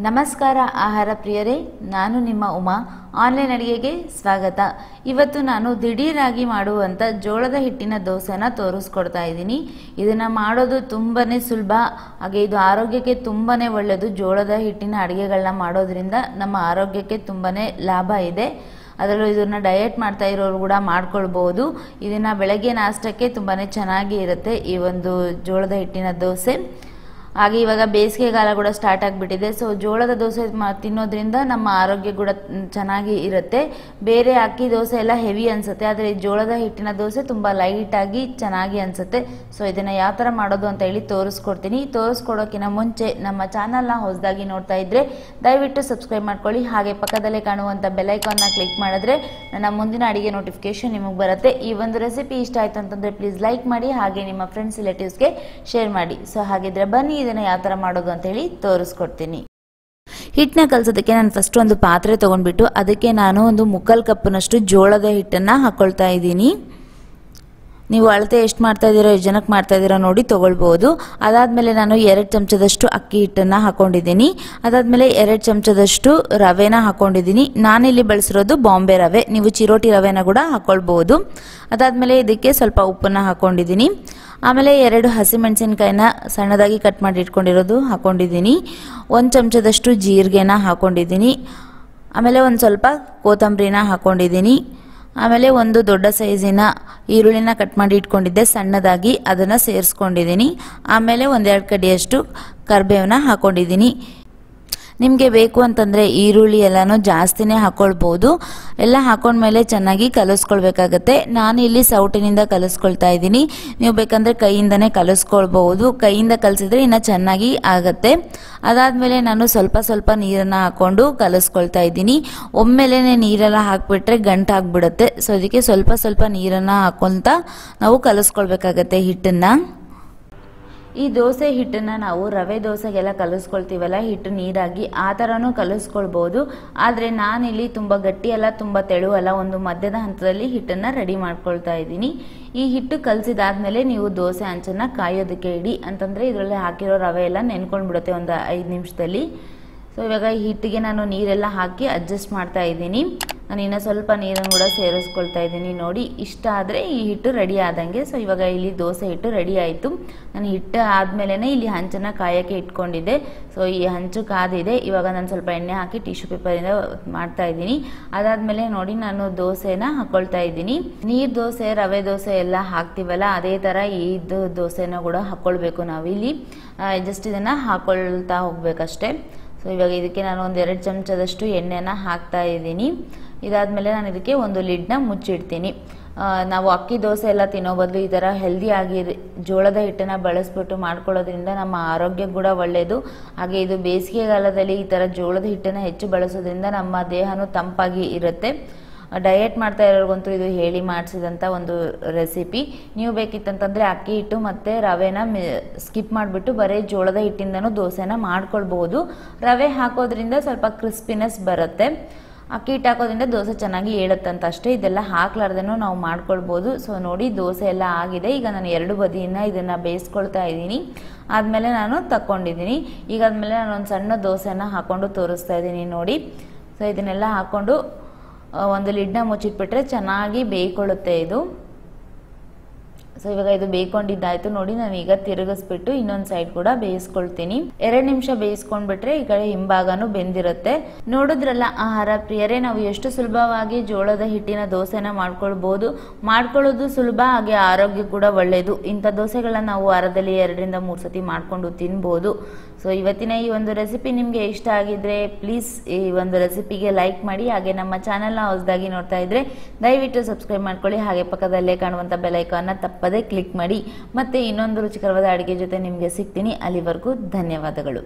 ನಮಸ್ಕಾರ ಆಹಾರ ಪ್ರಿಯರೇ, ನಾನು ನಿಮ್ಮ ಉಮಾ. ಆನ್ಲೈನ್ ಅಡಿಗೆಗೆ ಸ್ವಾಗತ. ಇವತ್ತು ನಾನು ದಿಢೀರಾಗಿ ಮಾಡುವಂಥ ಜೋಳದ ಹಿಟ್ಟಿನ ದೋಸೆನ ತೋರಿಸ್ಕೊಡ್ತಾ ಇದ್ದೀನಿ. ಇದನ್ನು ಮಾಡೋದು ತುಂಬಾ ಸುಲಭ, ಹಾಗೆ ಇದು ಆರೋಗ್ಯಕ್ಕೆ ತುಂಬಾ ಒಳ್ಳೆಯದು. ಜೋಳದ ಹಿಟ್ಟಿನ ಅಡುಗೆಗಳನ್ನ ಮಾಡೋದ್ರಿಂದ ನಮ್ಮ ಆರೋಗ್ಯಕ್ಕೆ ತುಂಬಾ ಲಾಭ ಇದೆ. ಅದರಲ್ಲೂ ಇದನ್ನು ಡಯಟ್ ಮಾಡ್ತಾ ಇರೋರು ಕೂಡ ಮಾಡ್ಕೊಳ್ಬೋದು. ಇದನ್ನು ಬೆಳಗ್ಗೆ ನಾಷ್ಟಕ್ಕೆ ತುಂಬಾ ಚೆನ್ನಾಗಿ ಇರುತ್ತೆ ಈ ಒಂದು ಜೋಳದ ಹಿಟ್ಟಿನ ದೋಸೆ. ಹಾಗೆ ಇವಾಗ ಬೇಸಿಗೆಗಾಲ ಕೂಡ ಸ್ಟಾರ್ಟ್ ಆಗಿಬಿಟ್ಟಿದೆ. ಸೊ ಜೋಳದ ದೋಸೆ ತಿನ್ನೋದ್ರಿಂದ ನಮ್ಮ ಆರೋಗ್ಯ ಕೂಡ ಚೆನ್ನಾಗಿ ಇರುತ್ತೆ. ಬೇರೆ ಅಕ್ಕಿ ದೋಸೆ ಎಲ್ಲ ಹೆವಿ ಅನಿಸುತ್ತೆ, ಆದರೆ ಜೋಳದ ಹಿಟ್ಟಿನ ದೋಸೆ ತುಂಬ ಲೈಟಾಗಿ ಚೆನ್ನಾಗಿ ಅನಿಸುತ್ತೆ. ಸೊ ಇದನ್ನು ಯಾವ ಥರ ಮಾಡೋದು ಅಂತ ಹೇಳಿ ತೋರಿಸ್ಕೊಡ್ತೀನಿ. ತೋರಿಸ್ಕೊಡೋಕ್ಕಿಂತ ಮುಂಚೆ ನಮ್ಮ ಚಾನಲ್ನ ಹೊಸದಾಗಿ ನೋಡ್ತಾ ಇದ್ದರೆ ದಯವಿಟ್ಟು ಸಬ್ಸ್ಕ್ರೈಬ್ ಮಾಡ್ಕೊಳ್ಳಿ. ಹಾಗೆ ಪಕ್ಕದಲ್ಲೇ ಕಾಣುವಂಥ ಬೆಲ್ಲೈಕಾನ್ನ ಕ್ಲಿಕ್ ಮಾಡಿದ್ರೆ ನನ್ನ ಮುಂದಿನ ಅಡಿಗೆ ನೋಟಿಫಿಕೇಶನ್ ನಿಮಗೆ ಬರುತ್ತೆ. ಈ ಒಂದು ರೆಸಿಪಿ ಇಷ್ಟ ಆಯಿತು ಅಂತಂದರೆ ಪ್ಲೀಸ್ ಲೈಕ್ ಮಾಡಿ, ಹಾಗೆ ನಿಮ್ಮ ಫ್ರೆಂಡ್ಸ್ ರಿಲೇಟಿವ್ಸ್ಗೆ ಶೇರ್ ಮಾಡಿ. ಸೊ ಹಾಗಿದ್ರೆ ಬನ್ನಿ ಇದನ್ನು ಯಾವ ಥರ ಮಾಡೋದು ಅಂತ ಹೇಳಿ ತೋರಿಸ್ಕೊಡ್ತೀನಿ. ಹಿಟ್ಟನ್ನ ಕಲಸೋದಕ್ಕೆ ನಾನು ಫಸ್ಟ್ ಒಂದು ಪಾತ್ರೆ ತೊಗೊಂಡ್ಬಿಟ್ಟು ಅದಕ್ಕೆ ನಾನು ಒಂದು ಮುಕ್ಕಾಲು ಕಪ್ನಷ್ಟು ಜೋಳದ ಹಿಟ್ಟನ್ನು ಹಾಕ್ಕೊಳ್ತಾ ಇದ್ದೀನಿ. ನೀವು ಅಳತೆ ಎಷ್ಟು ಮಾಡ್ತಾ ಇದ್ದೀರೋ, ಎಷ್ಟು ಜನಕ್ಕೆ ಮಾಡ್ತಾ ಇದ್ದೀರೋ ನೋಡಿ ತೊಗೊಳ್ಬೋದು. ಅದಾದಮೇಲೆ ನಾನು 2 ಚಮಚದಷ್ಟು ಅಕ್ಕಿ ಹಿಟ್ಟನ್ನು ಹಾಕ್ಕೊಂಡಿದ್ದೀನಿ. ಅದಾದಮೇಲೆ 2 ಚಮಚದಷ್ಟು ರವೆನ ಹಾಕ್ಕೊಂಡಿದ್ದೀನಿ. ನಾನಿಲ್ಲಿ ಬಳಸಿರೋದು ಬಾಂಬೆ ರವೆ, ನೀವು ಚಿರೋಟಿ ರವೆನ ಕೂಡ ಹಾಕ್ಕೊಳ್ಬೋದು. ಅದಾದಮೇಲೆ ಇದಕ್ಕೆ ಸ್ವಲ್ಪ ಉಪ್ಪನ್ನು ಹಾಕ್ಕೊಂಡಿದ್ದೀನಿ. ಆಮೇಲೆ 2 ಹಸಿಮೆಣಸಿನ್ಕಾಯಿನ ಸಣ್ಣದಾಗಿ ಕಟ್ ಮಾಡಿ ಇಟ್ಕೊಂಡಿರೋದು ಹಾಕ್ಕೊಂಡಿದ್ದೀನಿ. 1 ಚಮಚದಷ್ಟು ಜೀರಿಗೆನ ಹಾಕ್ಕೊಂಡಿದ್ದೀನಿ. ಆಮೇಲೆ ಒಂದು ಸ್ವಲ್ಪ ಕೊತ್ತಂಬರಿನ ಹಾಕ್ಕೊಂಡಿದ್ದೀನಿ. ಆಮೇಲೆ ಒಂದು ದೊಡ್ಡ ಸೈಜಿನ ಈರುಳ್ಳಿನ ಕಟ್ ಮಾಡಿ ಇಟ್ಕೊಂಡಿದ್ದೆ ಸಣ್ಣದಾಗಿ, ಅದನ್ನು ಸೇರಿಸ್ಕೊಂಡಿದ್ದೀನಿ. ಆಮೇಲೆ 1-2 ಕಡ್ಡಿಯಷ್ಟು ಕರಿಬೇವನ್ನ ಹಾಕ್ಕೊಂಡಿದ್ದೀನಿ. ನಿಮಗೆ ಬೇಕು ಅಂತಂದರೆ ಈರುಳ್ಳಿ ಎಲ್ಲನೂ ಜಾಸ್ತಿನೇ ಹಾಕ್ಕೊಳ್ಬೋದು. ಎಲ್ಲ ಹಾಕೊಂಡ್ಮೇಲೆ ಚೆನ್ನಾಗಿ ಕಲಿಸ್ಕೊಳ್ಬೇಕಾಗತ್ತೆ. ನಾನಿಲ್ಲಿ ಸೌಟಿನಿಂದ ಕಲಿಸ್ಕೊಳ್ತಾ ಇದ್ದೀನಿ. ನೀವು ಬೇಕಂದರೆ ಕೈಯಿಂದನೇ ಕಲಿಸ್ಕೊಳ್ಬೋದು. ಕೈಯಿಂದ ಕಲಿಸಿದ್ರೆ ಇನ್ನೂ ಚೆನ್ನಾಗಿ ಆಗುತ್ತೆ. ಅದಾದಮೇಲೆ ನಾನು ಸ್ವಲ್ಪ ನೀರನ್ನು ಹಾಕ್ಕೊಂಡು ಕಲಿಸ್ಕೊಳ್ತಾ ಇದ್ದೀನಿ. ಒಮ್ಮೆಲೇ ನೀರೆಲ್ಲ ಹಾಕಿಬಿಟ್ರೆ ಗಂಟಾಗ್ಬಿಡುತ್ತೆ. ಸೊ ಅದಕ್ಕೆ ಸ್ವಲ್ಪ ನೀರನ್ನು ಹಾಕ್ಕೊತ ನಾವು ಕಲಿಸ್ಕೊಳ್ಬೇಕಾಗತ್ತೆ ಹಿಟ್ಟನ್ನು. ಈ ದೋಸೆ ಹಿಟ್ಟನ್ನು ನಾವು ರವೆ ದೋಸೆಗೆಲ್ಲ ಕಲಿಸ್ಕೊಳ್ತೀವಲ್ಲ, ಹಿಟ್ಟು ನೀರಾಗಿ, ಆ ಥರನೂ ಕಲಿಸ್ಕೊಳ್ಬೋದು. ಆದರೆ ನಾನಿಲ್ಲಿ ತುಂಬ ಗಟ್ಟಿಯಲ್ಲ ತುಂಬ ತೆಳುವಲ್ಲ, ಒಂದು ಮಧ್ಯದ ಹಂತದಲ್ಲಿ ಹಿಟ್ಟನ್ನು ರೆಡಿ ಮಾಡ್ಕೊಳ್ತಾ ಇದ್ದೀನಿ. ಈ ಹಿಟ್ಟು ಕಲಸಿದಾದ್ಮೇಲೆ ನೀವು ದೋಸೆ ಹಂಚನ್ನು ಕಾಯೋದಕ್ಕೆ ಇಡಿ, ಅಂತಂದರೆ ಇದರಲ್ಲಿ ಹಾಕಿರೋ ರವೆ ಎಲ್ಲ ನೆನ್ಕೊಂಡ್ಬಿಡುತ್ತೆ ಒಂದು 5 ನಿಮಿಷದಲ್ಲಿ. ಸೊ ಇವಾಗ ಈ ಹಿಟ್ಟಿಗೆ ನಾನು ನೀರೆಲ್ಲ ಹಾಕಿ ಅಡ್ಜಸ್ಟ್ ಮಾಡ್ತಾ ಇದ್ದೀನಿ. ನಾನು ಇನ್ನೂ ಸ್ವಲ್ಪ ನೀರನ್ನು ಕೂಡ ಸೇರಿಸ್ಕೊಳ್ತಾ ಇದ್ದೀನಿ. ನೋಡಿ, ಇಷ್ಟ ಆದರೆ ಈ ಹಿಟ್ಟು ರೆಡಿ ಆದಂಗೆ. ಸೊ ಇವಾಗ ಇಲ್ಲಿ ದೋಸೆ ಹಿಟ್ಟು ರೆಡಿ ಆಯಿತು. ನಾನು ಹಿಟ್ಟು ಆದಮೇಲೆ ಇಲ್ಲಿ ಹಂಚನ್ನು ಕಾಯೋಕ್ಕೆ ಇಟ್ಕೊಂಡಿದ್ದೆ. ಸೊ ಈ ಹಂಚು ಕಾದಿದೆ. ಇವಾಗ ನಾನು ಸ್ವಲ್ಪ ಎಣ್ಣೆ ಹಾಕಿ ಟಿಶ್ಯೂ ಪೇಪರಿಂದ ಮಾಡ್ತಾ ಇದ್ದೀನಿ. ಅದಾದಮೇಲೆ ನೋಡಿ, ನಾನು ದೋಸೆನ ಹಾಕ್ಕೊಳ್ತಾ ಇದ್ದೀನಿ. ನೀರು ದೋಸೆ, ರವೆ ದೋಸೆ ಎಲ್ಲ ಹಾಕ್ತೀವಲ್ಲ, ಅದೇ ಥರ ಇದು ದೋಸೆನ ಕೂಡ ಹಾಕ್ಕೊಳ್ಬೇಕು ನಾವಿಲ್ಲಿ. ಜಸ್ಟ್ ಇದನ್ನು ಹಾಕ್ಕೊಳ್ತಾ ಹೋಗ್ಬೇಕಷ್ಟೆ. ಸೊ ಇವಾಗ ಇದಕ್ಕೆ ನಾನು 1-2 ಚಮಚದಷ್ಟು ಎಣ್ಣೆನ ಹಾಕ್ತಾ ಇದ್ದೀನಿ. ಇದಾದಮೇಲೆ ನಾನು ಇದಕ್ಕೆ ಒಂದು ಲಿಡ್ನ ಮುಚ್ಚಿಡ್ತೀನಿ. ನಾವು ಅಕ್ಕಿ ದೋಸೆ ಎಲ್ಲ ತಿನ್ನೋ ಬದಲು ಈ ಥರ ಹೆಲ್ದಿಯಾಗಿ ಜೋಳದ ಹಿಟ್ಟನ್ನು ಬಳಸ್ಬಿಟ್ಟು ಮಾಡ್ಕೊಳ್ಳೋದ್ರಿಂದ ನಮ್ಮ ಆರೋಗ್ಯ ಕೂಡ ಒಳ್ಳೆಯದು. ಹಾಗೆ ಇದು ಬೇಸಿಗೆಗಾಲದಲ್ಲಿ ಈ ಥರ ಜೋಳದ ಹಿಟ್ಟನ್ನು ಹೆಚ್ಚು ಬಳಸೋದ್ರಿಂದ ನಮ್ಮ ದೇಹನೂ ತಂಪಾಗಿ ಇರುತ್ತೆ. ಡಯಟ್ ಮಾಡ್ತಾ ಇರೋರ್ಗಂತೂ ಇದು ಹೇಳಿ ಮಾಡಿಸಿದಂಥ ಒಂದು ರೆಸಿಪಿ. ನೀವು ಬೇಕಿತ್ತಂತಂದರೆ ಅಕ್ಕಿ ಹಿಟ್ಟು ಮತ್ತು ರವೆನ ಸ್ಕಿಪ್ ಮಾಡಿಬಿಟ್ಟು ಬರೀ ಜೋಳದ ಹಿಟ್ಟಿಂದನೂ ದೋಸೆನ ಮಾಡ್ಕೊಳ್ಬೋದು. ರವೆ ಹಾಕೋದ್ರಿಂದ ಸ್ವಲ್ಪ ಕ್ರಿಸ್ಪಿನೆಸ್ ಬರುತ್ತೆ. ಅಕ್ಕಿ ಹಿಟ್ಟು ಹಾಕೋದ್ರಿಂದ ದೋಸೆ ಚೆನ್ನಾಗಿ ಏಳುತ್ತಂತ ಅಷ್ಟೇ. ಇದೆಲ್ಲ ಹಾಕ್ಲಾರ್ದೇನೂ ನಾವು ಮಾಡ್ಕೊಳ್ಬೋದು. ಸೊ ನೋಡಿ, ದೋಸೆ ಎಲ್ಲ ಆಗಿದೆ. ಈಗ ನಾನು 2 ಬದಿಯನ್ನು ಇದನ್ನು ಬೇಯಿಸ್ಕೊಳ್ತಾ ಇದ್ದೀನಿ. ಆದಮೇಲೆ ನಾನು ತಗೊಂಡಿದ್ದೀನಿ. ಈಗಾದ್ಮೇಲೆ ನಾನು ಒಂದು ಸಣ್ಣ ದೋಸೆನ ಹಾಕ್ಕೊಂಡು ತೋರಿಸ್ತಾ ಇದ್ದೀನಿ ನೋಡಿ. ಸೊ ಇದನ್ನೆಲ್ಲ ಹಾಕ್ಕೊಂಡು ಒಂದು ಲಿಡ್ನ ಮುಚ್ಚಿಟ್ಬಿಟ್ರೆ ಚೆನ್ನಾಗಿ ಬೇಯ್ಕೊಳ್ಳುತ್ತೆ ಇದು. ಸೊ ಇವಾಗ ಇದು ಬೇಯ್ಕೊಂಡಿದ್ದಾಯ್ತು ನೋಡಿ. ನಾನು ಈಗ ತಿರುಗಿಸ್ಬಿಟ್ಟು ಇನ್ನೊಂದು ಸೈಡ್ ಕೂಡ ಬೇಯಿಸ್ಕೊಳ್ತೀನಿ. 2 ನಿಮಿಷ ಬೇಯಿಸ್ಕೊಂಡ್ಬಿಟ್ರೆ ಈ ಕಡೆ ಹಿಂಭಾಗನೂ ಬೆಂದಿರುತ್ತೆ. ನೋಡಿದ್ರಲ್ಲ ಆಹಾರ ಪ್ರಿಯರೇ, ನಾವು ಎಷ್ಟು ಸುಲಭವಾಗಿ ಜೋಳದ ಹಿಟ್ಟಿನ ದೋಸೆನ ಮಾಡ್ಕೊಳ್ಳೋದು ಸುಲಭ, ಹಾಗೆ ಆರೋಗ್ಯ ಕೂಡ ಒಳ್ಳೆಯದು. ಇಂಥ ದೋಸೆಗಳನ್ನ ನಾವು ವಾರದಲ್ಲಿ 2-3 ಸತಿ ಮಾಡಿಕೊಂಡು ತಿನ್ಬೋದು. ಸೊ ಇವತ್ತಿನ ಈ ಒಂದು ರೆಸಿಪಿ ನಿಮಗೆ ಇಷ್ಟ ಆಗಿದ್ರೆ ಪ್ಲೀಸ್ ಈ ಒಂದು ರೆಸಿಪಿಗೆ ಲೈಕ್ ಮಾಡಿ. ಹಾಗೆ ನಮ್ಮ ಚಾನಲ್ನ ಹೊಸದಾಗಿ ನೋಡ್ತಾ ಇದ್ರೆ ದಯವಿಟ್ಟು ಸಬ್ಸ್ಕ್ರೈಬ್ ಮಾಡ್ಕೊಳ್ಳಿ. ಹಾಗೆ ಪಕ್ಕದಲ್ಲೇ ಕಾಣುವಂಥ ಬೆಲ್ಲೈಕಾನ್ನ ತಪ್ಪದೇ ಕ್ಲಿಕ್ ಮಾಡಿ. ಮತ್ತೆ ಇನ್ನೊಂದು ರುಚಿಕರವಾದ ಅಡುಗೆ ಜೊತೆ ನಿಮಗೆ ಸಿಗ್ತೀನಿ. ಅಲ್ಲಿವರೆಗೂ ಧನ್ಯವಾದಗಳು.